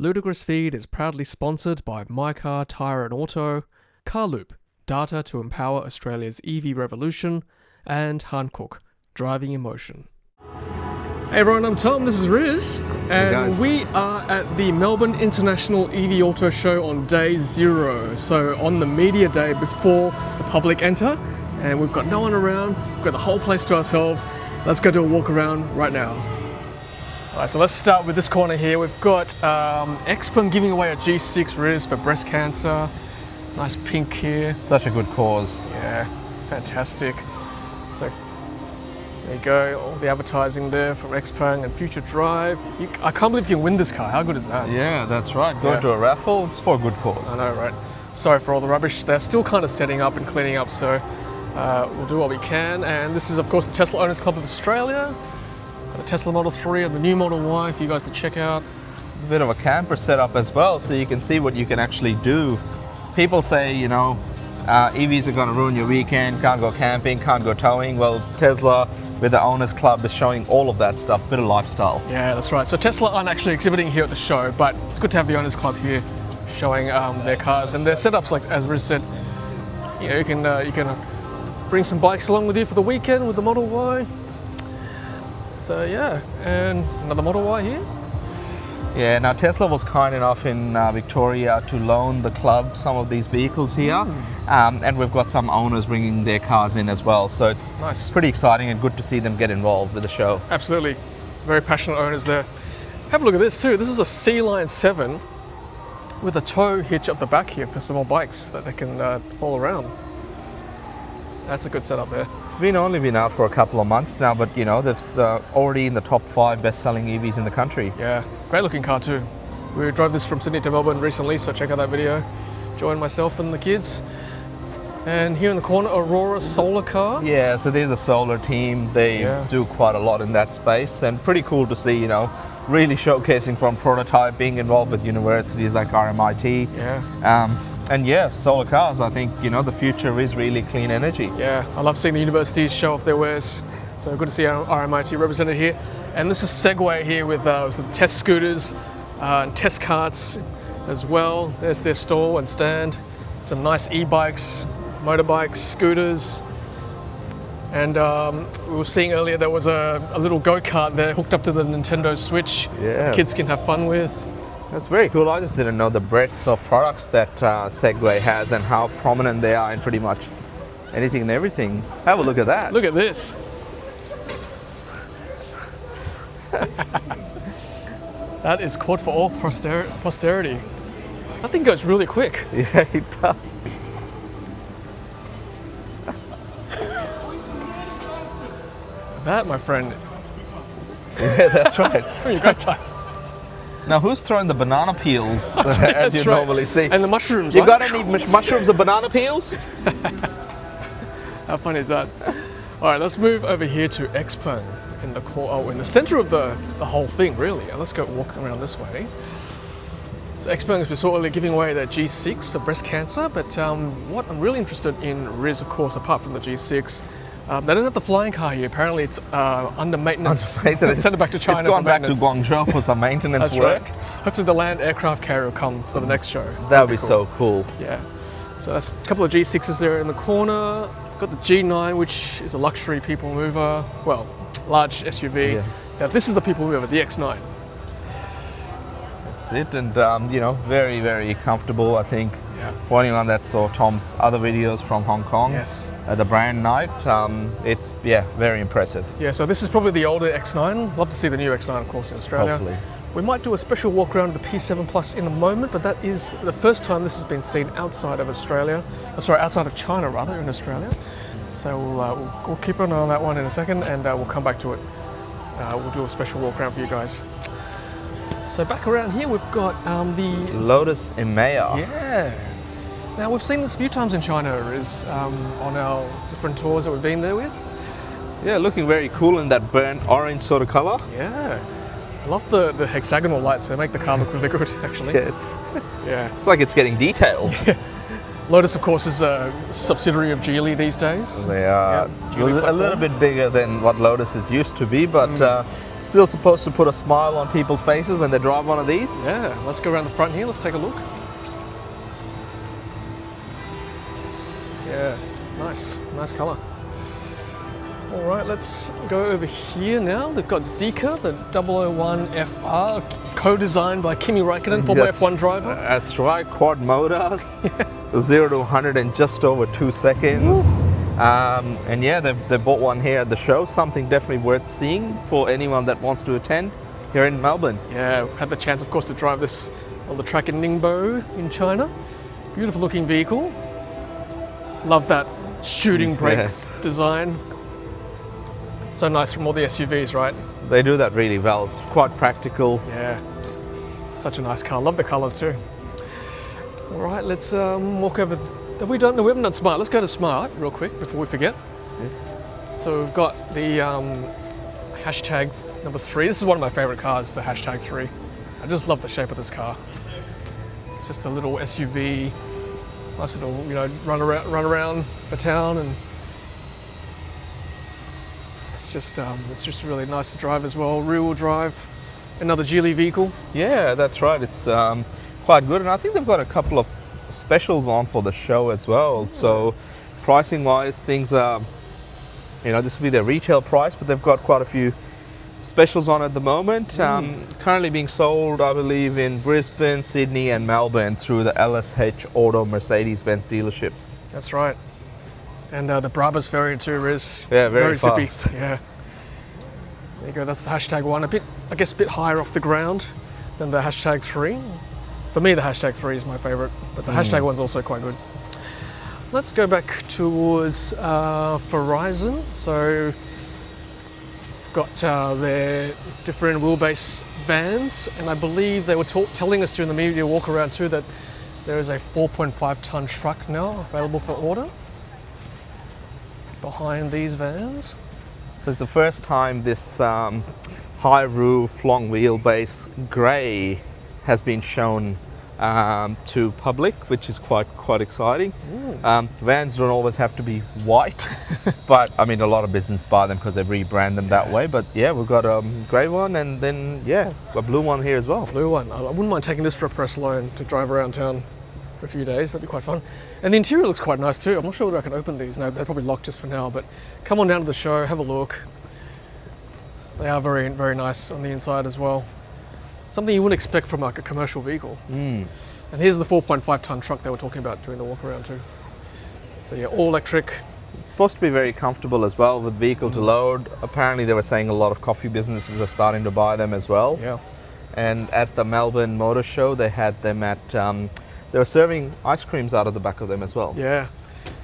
Ludicrous Feed is proudly sponsored by mycar, Tyre Auto, Carloop, data to empower Australia's EV revolution, and Hankook, driving emotion. Hey everyone, I'm Tom, this is Riz, and we are at the Melbourne International EV Auto Show on day 0, so on the media day before the public enter, and we've got no one around, we've got the whole place to ourselves. Let's go do a walk around right now. Alright, so let's start with this corner here. We've got XPeng giving away a G6 Riz for breast cancer. Nice pink here. Such a good cause. Yeah, fantastic. So there you go, all the advertising there from XPeng and Future Drive. I can't believe you can win this car. How good is that? Yeah, that's right. Go to a raffle, it's for a good cause. I know, right? Sorry for all the rubbish. They're still kind of setting up and cleaning up, so we'll do what we can. And this is, of course, the Tesla Owners Club of Australia. The Tesla Model 3 and the new Model Y for you guys to check out. A bit of a camper setup as well, so you can see what you can actually do. People say, you know, EVs are going to ruin your weekend, can't go camping, can't go towing. Well, Tesla with the Owners Club is showing all of that stuff, bit of lifestyle. Yeah, that's right. So Tesla aren't actually exhibiting here at the show, but it's good to have the Owners Club here showing their cars and their setups. Like as Riz said, you know, you can bring some bikes along with you for the weekend with the Model Y. So yeah, and another Model Y here. Yeah, now Tesla was kind enough in Victoria to loan the club some of these vehicles here, and we've got some owners bringing their cars in as well, so it's pretty exciting and good to see them get involved with the show. Absolutely, very passionate owners there. Have a look at this too. This is a C-Line 7 with a tow hitch up the back here for some more bikes that they can haul around. That's a good setup there. It's only been out for a couple of months now, but you know, they've already in the top 5 best-selling EVs in the country. Yeah, great looking car too. We drove this from Sydney to Melbourne recently, so check out that video. Join myself and the kids. And here in the corner, Aurora solar car. Yeah, so they're the solar team. They do quite a lot in that space, and pretty cool to see, you know, really showcasing from prototype, being involved with universities like RMIT. Yeah. And yeah, solar cars, I think, you know, the future is really clean energy. Yeah, I love seeing the universities show off their wares. So good to see RMIT represented here. And this is Segway here with some test scooters and test carts as well. There's their stall and stand. Some nice e-bikes, motorbikes, scooters. And we were seeing earlier there was a little go-kart there hooked up to the Nintendo Switch. Yeah. Kids can have fun with. That's very cool. I just didn't know the breadth of products that Segway has and how prominent they are in pretty much anything and everything. Have a look at that. Look at this. That is caught for all posterity. That thing goes really quick. Yeah, it does. That, my friend. Yeah, that's right. Having a great time. Now, who's throwing the banana peels as you normally see? And the mushrooms. You got any mushrooms or banana peels? How funny is that? All right, let's move over here to XPeng in the center of the whole thing, really. Let's go walk around this way. So XPeng is sort of giving away their G6 for breast cancer, but what I'm really interested in Riz, of course, apart from the G6. They don't have the flying car here. Apparently it's under maintenance. Send it back to China. It's gone back to Guangzhou for some maintenance work. Right. Hopefully the land aircraft carrier will come for the next show. That would be so cool. Yeah. So that's a couple of G6s there in the corner. Got the G9, which is a luxury people mover. Well, large SUV. Yeah. Now this is the people mover, the X9. That's it, and you know, very, very comfortable, I think. Yeah. For anyone that saw Tom's other videos from Hong Kong, the brand night, it's very impressive. Yeah, so this is probably the older X9. Love to see the new X9, of course, in Australia. Hopefully. We might do a special walk around the P7 Plus in a moment, but that is the first time this has been seen outside of Australia. Outside of China, rather, in Australia. So we'll keep an eye on that one in a second, and we'll come back to it. We'll do a special walk around for you guys. So back around here, we've got the Lotus Emeya. Yeah. Now we've seen this a few times in China, Riz, on our different tours that we've been there with. Yeah, looking very cool in that burnt orange sort of color. Yeah. I love the hexagonal lights. They make the car look really good, actually. Yeah, it's like it's getting detailed. Lotus, of course, is a subsidiary of Geely these days. They are a little bit bigger than what Lotus is used to be, but still supposed to put a smile on people's faces when they drive one of these. Yeah, let's go around the front here. Let's take a look. Yeah, nice colour. All right, let's go over here now. They've got Zeekr, the 001 FR, co-designed by Kimi Räikkönen, former F1 driver. That's right, quad motors, 0 to 100 in just over 2 seconds. And yeah, they bought one here at the show, something definitely worth seeing for anyone that wants to attend here in Melbourne. Yeah, had the chance, of course, to drive this on the track in Ningbo in China. Beautiful looking vehicle. Love that shooting brakes design. So nice from all the SUVs, right? They do that really well. It's quite practical. Yeah, such a nice car. Love the colours too. All right, let's walk over. We haven't done Smart. Let's go to Smart real quick before we forget. Yeah. So we've got the hashtag number 3. This is one of my favourite cars, the hashtag 3. I just love the shape of this car. It's just a little SUV, nice little, run around for town, and it's just really nice to drive as well. Rear-wheel drive, another Geely vehicle. Yeah, that's right. It's quite good, and I think they've got a couple of specials on for the show as well. So pricing-wise, things are, this will be their retail price, but they've got quite a few specials on at the moment. Currently being sold, I believe, in Brisbane, Sydney, and Melbourne through the LSH Auto Mercedes-Benz dealerships. That's right. And the Brabus variant too, Riz. Yeah, very fast. Zippy. Yeah. There you go, that's the hashtag 1. I guess a bit higher off the ground than the hashtag 3. For me, the hashtag 3 is my favourite, but the hashtag 1 is also quite good. Let's go back towards Farizon. So, got their different wheelbase vans, and I believe they were telling us during the media walk around too that there is a 4.5 tonne truck now available for order behind these vans. So it's the first time this high roof, long wheelbase grey has been shown to public, which is quite exciting. Vans don't always have to be white, but I mean a lot of business buy them because they rebrand them that way. But yeah, we've got a grey one, and then a blue one here as well. Blue one. I wouldn't mind taking this for a press loan to drive around town for a few days. That'd be quite fun. And the interior looks quite nice too. I'm not sure whether I can open these. No, they're probably locked just for now, but come on down to the show, have a look. They are very, very nice on the inside as well. Something you wouldn't expect from like a commercial vehicle. And here's the 4.5 tonne truck they were talking about during the walk around too. So yeah, all electric. It's supposed to be very comfortable as well with vehicle to load. Apparently they were saying a lot of coffee businesses are starting to buy them as well. Yeah. And at the Melbourne Motor Show, they had them at, they were serving ice creams out of the back of them as well. Yeah,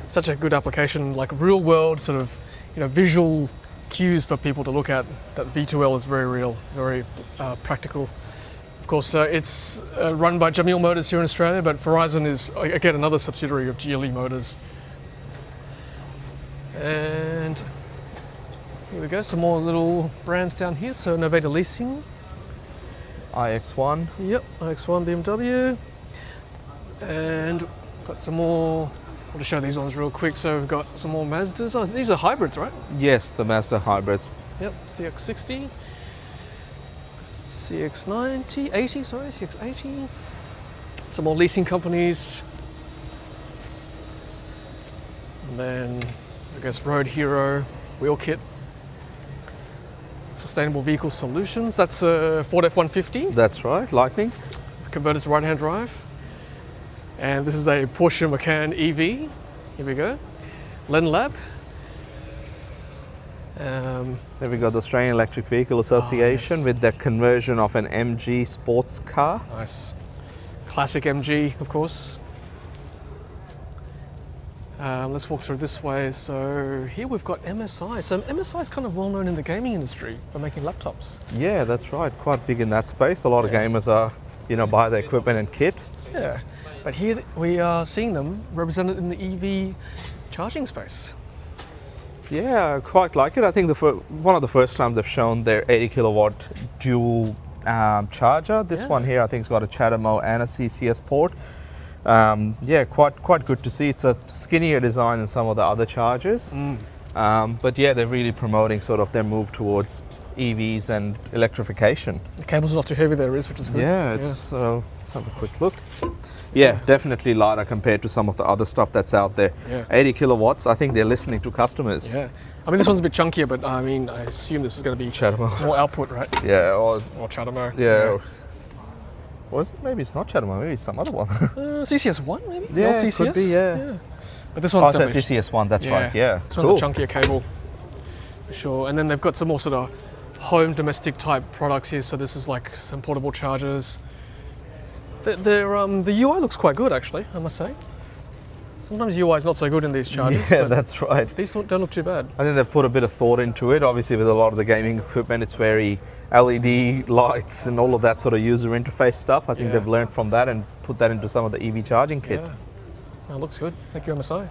such a good application, like real world sort of, visual cues for people to look at. That V2L is very real, very practical. Of course, it's run by Jamil Motors here in Australia, but Farizon is, again, another subsidiary of Geely Motors. And here we go, some more little brands down here. So Noveda Leasing. iX1. Yep, iX1 BMW. And got some more, I'll just show these ones real quick. So we've got some more Mazdas. Oh, these are hybrids, right? Yes, the Mazda Hybrids. Yep, CX-60. CX-90, 80, sorry, CX-80. Some more leasing companies. And then, I guess, Road Hero, Wheel Kit. Sustainable Vehicle Solutions. That's a Ford F-150. That's right, Lightning. Converted to right-hand drive. And this is a Porsche Macan EV. Here we go. Len Lab. There we go, the Australian Electric Vehicle Association with their conversion of an MG sports car. Nice. Classic MG, of course. Let's walk through this way. So here we've got MSI. So MSI is kind of well known in the gaming industry for making laptops. Yeah, that's right. Quite big in that space. A lot of gamers are, buy their equipment and kit. Yeah, but here we are seeing them represented in the EV charging space. Yeah, I quite like it. I think one of the first times they've shown their 80 kilowatt dual charger. This one here I think has got a CHAdeMO and a CCS port. Yeah, quite good to see. It's a skinnier design than some of the other Chargers. But yeah, they're really promoting sort of their move towards EVs and electrification. The cable's not too heavy there, Riz, which is good. Yeah, let's have a quick look. Yeah, definitely lighter compared to some of the other stuff that's out there. Yeah. 80 kilowatts, I think they're listening to customers. Yeah. I mean, this one's a bit chunkier, but I mean, I assume this is going to be Chatamo. more output, right? Yeah, or Chatamo. yeah. Or is it, maybe it's not Chatamo, maybe it's some other one. CCS1 maybe? Yeah, Not CCS? could be, yeah. But this one's that's CCS1, that's right, yeah. This one's a chunkier cable, for sure. And then they've got some more sort of home domestic type products here. So this is like some portable chargers. The UI looks quite good, actually, I must say. Sometimes UI is not so good in these chargers. Yeah, that's right. These don't look too bad. I think they've put a bit of thought into it. Obviously, with a lot of the gaming equipment, it's very LED lights and all of that sort of user interface stuff. I think they've learned from that and put that into some of the EV charging kit. Yeah, that looks good. Thank you, MSI.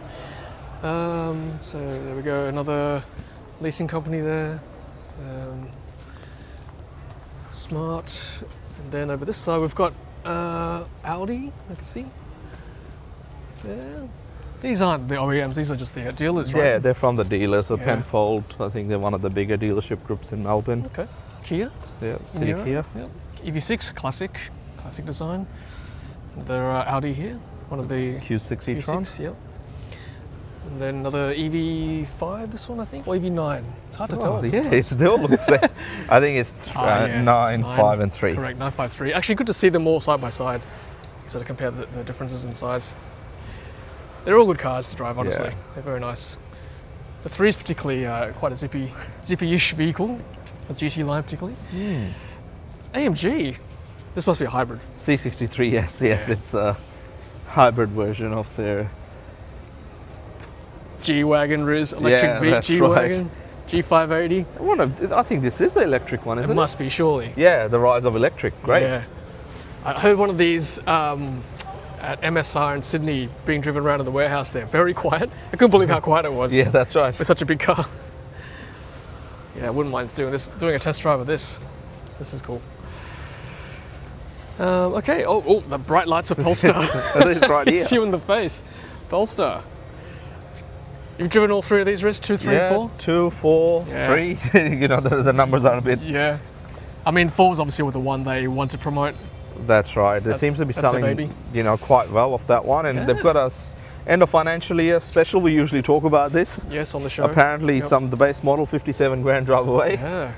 So there we go, another leasing company there. Smart. And then over this side, we've got Audi, I can see. Yeah. These aren't the OEMs, these are just the dealers, right? Yeah, they're from the dealers. So Penfold, I think they're one of the bigger dealership groups in Melbourne. Okay. Kia. Yeah, City Kia. Yep. EV6, classic design. There are Audi here, one of the Q6 e-tron. Q6, yep. And then another EV5, this one I think, or EV9. It's hard to tell. Yeah, they all look the same. I think it's 9, 5 and 3. Correct, 9, 5, 3. Actually good to see them all side by side, sort of compare the differences in size. They're all good cars to drive, honestly. Yeah. They're very nice. The 3 is particularly quite a zippy-ish vehicle, the GT line particularly. AMG, this must be a hybrid. C63, yes, it's a hybrid version of their G-Wagon Riz, electric G-Wagon, G580. I think this is the electric one, isn't it? It must be, surely. Yeah, the rise of electric, great. Yeah. I heard one of these at MSI in Sydney being driven around in the warehouse there. Very quiet. I couldn't believe how quiet it was. Yeah, that's right. For such a big car. Yeah, I wouldn't mind doing a test drive of this. This is cool. Okay, oh, the bright lights of Polestar. It is right here. It's you in the face. Polestar. You've driven all 3 of these, Riz? 2, 3, 4? 2, 4, 3. You know, the numbers are a bit... Yeah. I mean, 4 was obviously the one they want to promote. That's right. They seem to be selling, quite well off that one. And they've got us end of financial year special. We usually talk about this. Yes, on the show. Apparently, the base model, 57 grand drive away. Yeah,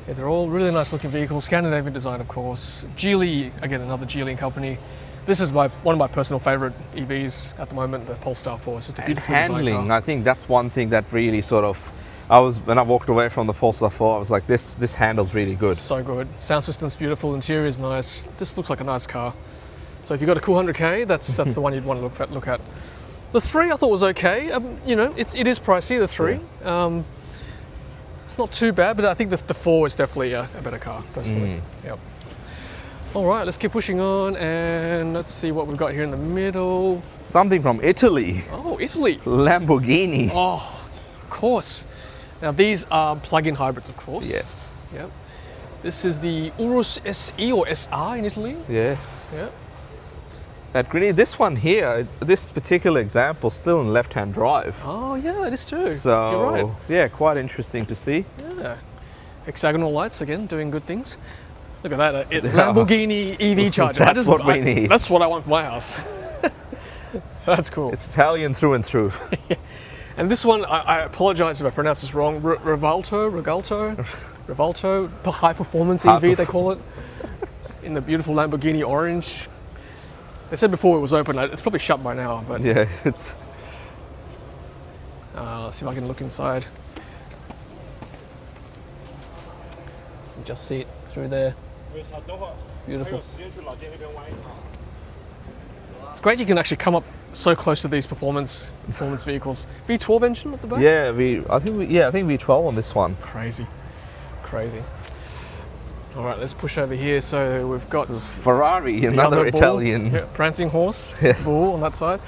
they're all really nice looking vehicles. Scandinavian design, of course. Geely, again, another Geely company. This is one of my personal favourite EVs at the moment, the Polestar 4. It's just a beautiful handling, I think that's one thing that really sort of, when I walked away from the Polestar 4, I was like, this handles really good. So good. Sound system's beautiful, interior is nice. This looks like a nice car. So if you've got a cool 100k, that's the one you'd want to look at. The 3 I thought was okay. It is pricey, the 3. Yeah. It's not too bad, but I think the 4 is definitely a better car, personally. Yep. All right, let's keep pushing on, and let's see what we've got here in the middle. Something from Italy. Oh, Italy. Lamborghini. Oh, of course. Now these are plug-in hybrids, of course. Yes. Yep. This is the Urus SE or SR in Italy. Yes. Yep. At Greeny, this one here, this particular example, still in left-hand drive. Oh yeah, it is too. So, you're right. Yeah, quite interesting to see. Yeah. Hexagonal lights again, doing good things. Look at that, Lamborghini EV charger. That's what we need. That's what I want for my house. That's cool. It's Italian through and through. And this one, I apologise if I pronounce this wrong. Revolto, high performance EV they call it, in the beautiful Lamborghini orange. They said before it was open. It's probably shut by now, but yeah, it's. Let's see if I can look inside. You just see it through there. Beautiful. It's great you can actually come up so close to these performance vehicles. V12 engine at the back? Yeah, I think V12 on this one. Crazy. All right, let's push over here. So we've got Ferrari, another Italian prancing horse, bull on that side.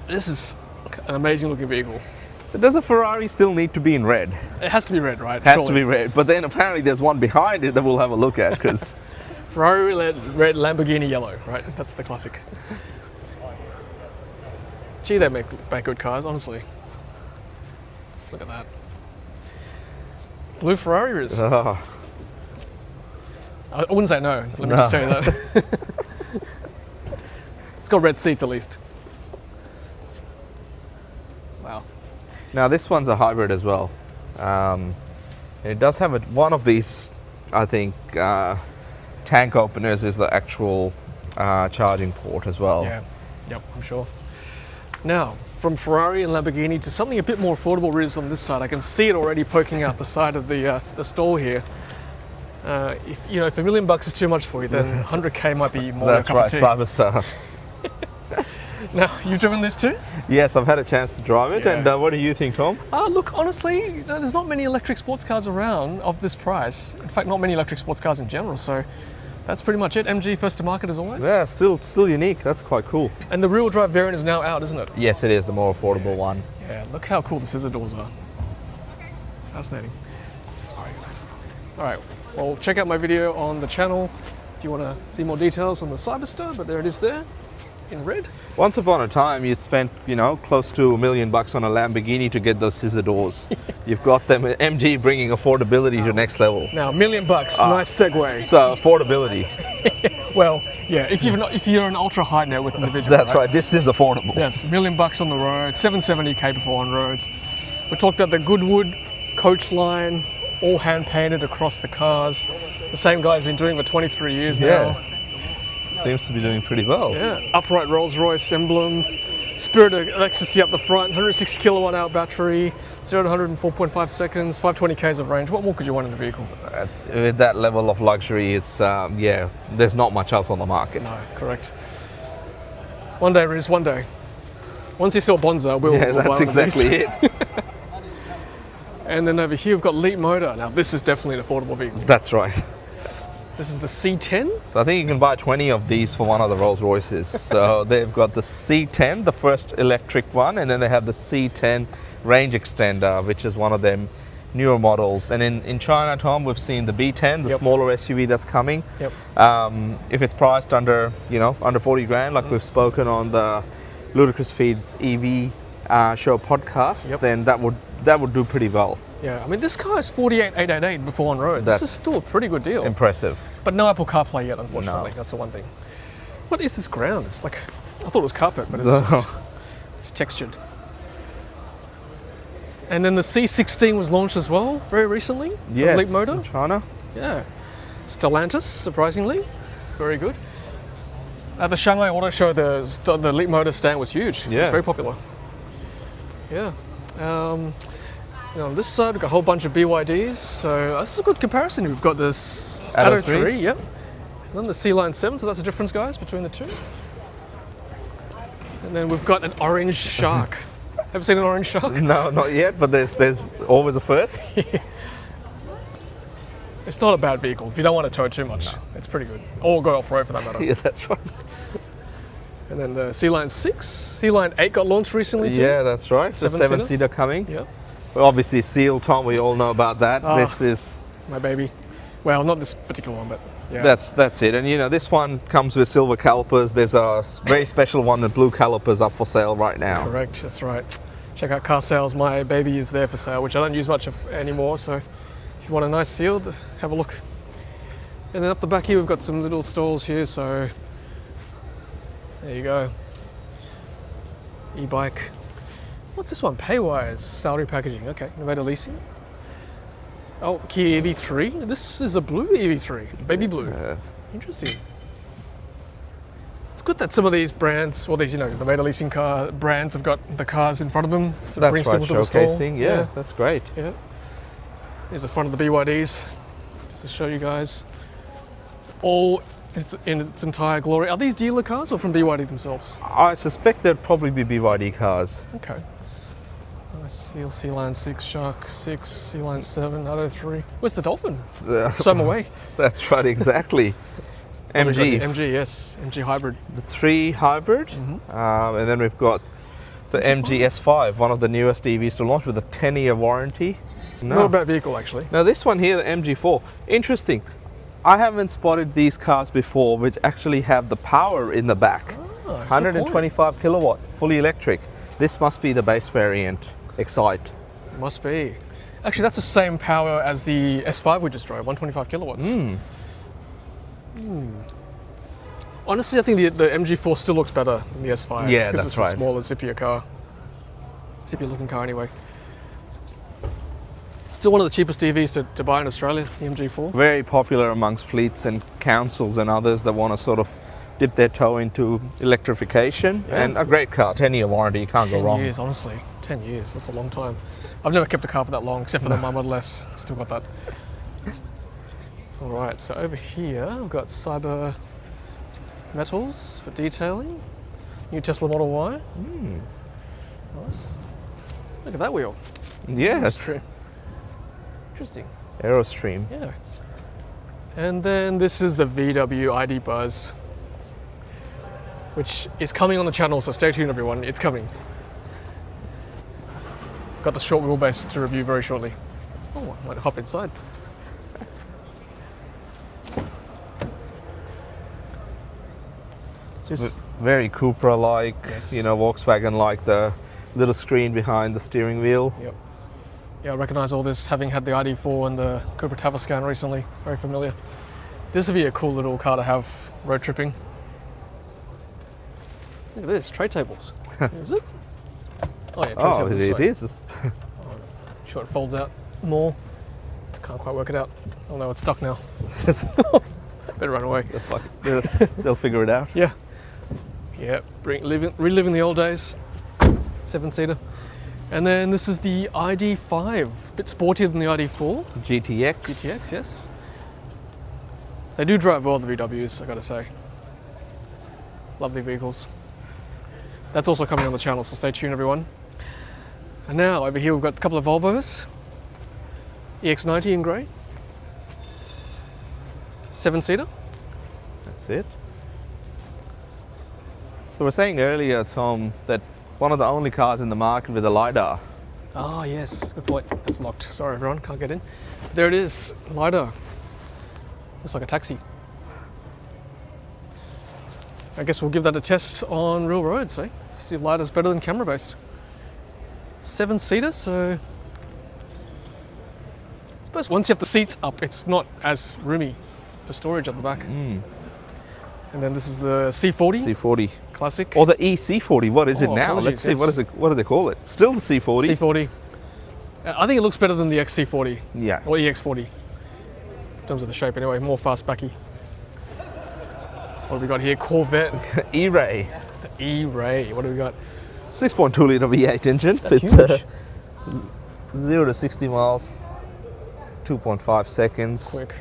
This is an amazing looking vehicle. Does a Ferrari still need to be in red? It has to be red, right? Has to be red, but then apparently there's one behind it that we'll have a look at, because Ferrari red, Lamborghini yellow, right? That's the classic. Gee, they make good cars, honestly. Look at that. Blue Ferrari is. Oh. I wouldn't say no. Let me just tell you that. It's got red seats at least. Wow. Now this one's a hybrid as well. It does have one of these, I think, tank openers is the actual charging port as well. Yeah, yep, I'm sure. Now, from Ferrari and Lamborghini to something a bit more affordable, Riz, on this side. I can see it already poking out the side of the stall here. If $1 million is too much for you, then 100K might be more. That's right, Cyberster. Now, you've driven this too? Yes, I've had a chance to drive it. Yeah. And what do you think, Tom? Look, honestly, there's not many electric sports cars around of this price. In fact, not many electric sports cars in general. So that's pretty much it. MG first to market as always. Yeah, still unique. That's quite cool. And the rear-wheel drive variant is now out, isn't it? Yes, it is the more affordable one. Yeah, look how cool the scissor doors are. It's fascinating. Sorry, guys. All right, well, check out my video on the channel if you want to see more details on the Cyberster, but there it is there in red. Once upon a time, you'd spent, close to $1 million on a Lamborghini to get those scissor doors. You've got them. MG bringing affordability to the next level. Now, $1 million, nice segue. So affordability. Well, yeah, if you're an ultra high net worth individual. That's right. This is affordable. Yes, $1 million on the road, 770K before on roads. We talked about the Goodwood coach line, all hand painted across the cars. The same guy's been doing it for 23 years now. Seems to be doing pretty well. Yeah, upright Rolls-Royce emblem, Spirit electricity up the front, 106 kilowatt hour battery, 0 to 104.5 seconds, 520 k's of range. What more could you want in a vehicle? With that level of luxury, it's there's not much else on the market. No, correct. One day, Riz, one day. Once you sell Bonza, we'll buy that's exactly it. And then over here we've got Leapmotor. Now this is definitely an affordable vehicle. That's right. This is the C10. So I think you can buy 20 of these for one of the Rolls-Royces. So they've got the C10, the first electric one, and then they have the C10 range extender, which is one of them newer models. And in China, Tom, we've seen the B10, the smaller SUV that's coming. Yep. If it's priced under 40 grand, like we've spoken on the Ludicrous Feed's EV Show podcast, then that would do pretty well. Yeah, I mean, this car is 48,888 before on roads. This is still a pretty good deal. Impressive. But no Apple CarPlay yet, unfortunately. No. That's the one thing. What is this ground? It's like, I thought it was carpet, but it's textured. And then the C16 was launched as well, very recently. Yes, Leapmotor. in China. Yeah. Stellantis, surprisingly. Very good. At the Shanghai Auto Show, the Leapmotor stand was huge. Yes. It was very popular. Yeah. On this side, we've got a whole bunch of BYDs, so this is a good comparison. We've got this Atto 3, yep. And then the C-Line 7, so that's the difference, guys, between the two. And then we've got an orange shark. Ever seen an orange shark? No, not yet, but there's always a first. It's not a bad vehicle if you don't want to tow too much. No. It's pretty good. Or go off-road for that matter. Yeah, that's right. And then the C-Line 6, C-Line 8 got launched recently too. Yeah, that's right. The 7-seater coming. Yep. Well, obviously Seal, Tom, we all know about that. This is my baby. Well, not this particular one, but yeah. That's it. And this one comes with silver calipers. There's a very special one, the blue calipers, up for sale right now. Correct, that's right. Check out Carsales. My baby is there for sale, which I don't use much of anymore. So if you want a nice Seal, have a look. And then up the back here, we've got some little stalls here. So there you go. E-bike. What's this one? Paywise, salary packaging. Okay, Nevada leasing. Oh, Kia EV3. This is a blue EV3, baby blue. Interesting. It's good that some of these brands, well, these the Nevada leasing car brands have got the cars in front of them. So that's right, showcasing. Yeah, that's great. Yeah. Here's the front of the BYDs, just to show you guys. All in its entire glory. Are these dealer cars or from BYD themselves? I suspect they'd probably be BYD cars. Okay. Seal, C-Line 6, Shark 6, C-Line 7, Atto 3. Where's the Dolphin? Swam away. That's right, exactly. MG. MG, yes. MG Hybrid. The 3 Hybrid. And then we've got the MG S5, one of the newest EVs to launch with a 10-year warranty. Not a bad vehicle, actually. Now this one here, the MG4, interesting. I haven't spotted these cars before which actually have the power in the back. Ah, 125 kilowatt, fully electric. This must be the base variant, Excite. Must be. Actually, that's the same power as the S5 we just drove, 125 kilowatts. Honestly, I think the MG4 still looks better than the S5. Yeah, because that's it's right. a smaller, zippier car. Zippier looking car anyway. Still one of the cheapest EVs to buy in Australia, the MG4. Very popular amongst fleets and councils and others that want to sort of dip their toe into electrification. Yeah. And a great car, 10-year warranty, you can't go 10 wrong. years, honestly. 10 years, that's a long time. I've never kept a car for that long, except for my Model S. Still got that. All right, so over here, we've got Cyber Metals for detailing. New Tesla Model Y. Nice. Look at that wheel. Yeah, That's it's interesting. Aerostream. Yeah. And then this is the VW ID.Buzz, which is coming on the channel, so stay tuned everyone, it's coming. Got the short wheelbase to review very shortly. Oh, I might hop inside. Just, Very Cupra-like, Yes. you know, Volkswagen-like, the little screen behind the steering wheel. yep. Yeah, I recognise all this, having had the ID4 and the Cupra Tavascan recently. Very familiar. This would be a cool little car to have road tripping. Look at this, tray tables. Is it? Oh yeah, tray Oh, tables. it sorry. is. Sure, it folds out more. Can't quite work it out. Oh no, it's stuck now. Better run away. They'll figure it out. Yeah. Yeah, reliving the old days. 7-seater. And then this is the ID.5. A bit sportier than the ID.4. GTX. GTX, yes. They do drive well, the VWs, I gotta say. Lovely vehicles. That's also coming on the channel, so stay tuned everyone. And now over here we've got a couple of Volvos. EX90 in grey. 7-seater. That's it. So we're saying earlier, Tom, that one of the only cars in the market with a LiDAR. Ah, yes, good point. It's locked. Sorry everyone, can't get in. There it is, LiDAR. Looks like a taxi. I guess we'll give that a test on real roads, eh? See if LiDAR's better than camera based. 7-seater, so I suppose once you have the seats up, it's not as roomy for storage at the back. And then this is the C40 C40. Classic. Or the EC40. What is it Oh, now? apologies, Let's see. yes. What do they call it? Still the C40. C40. I think it looks better than the XC40 Yeah. or EX40 in terms of the shape. Anyway, more fastbacky. What have we got here? Corvette E-Ray. the E-Ray. What do we got? 6.2 litre V8 engine. That's with, huge. 0 to 60 miles. 2.5 seconds. Quick.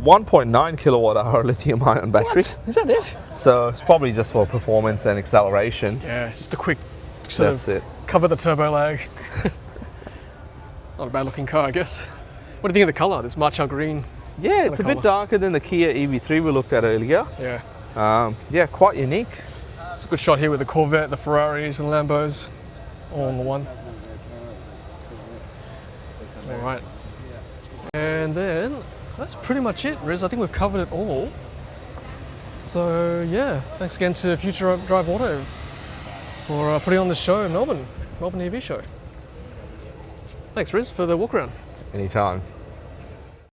1.9 kilowatt hour lithium ion battery. What? Is that it? So it's probably just for performance and acceleration. Yeah, just a quick sort That's of it. cover the turbo lag. Not a bad looking car, I guess. What do you think of the colour? This matcha green. Yeah, it's a bit colour. darker than the Kia EV3 we looked at earlier. Yeah. Yeah, quite unique. It's a good shot here with the Corvette, the Ferraris and Lambos all in the one. All right. And then that's pretty much it, Riz. I think we've covered it all. So yeah, thanks again to Future Drive Auto for putting on the show in Melbourne EV Show. Thanks, Riz, for the walk around. Anytime.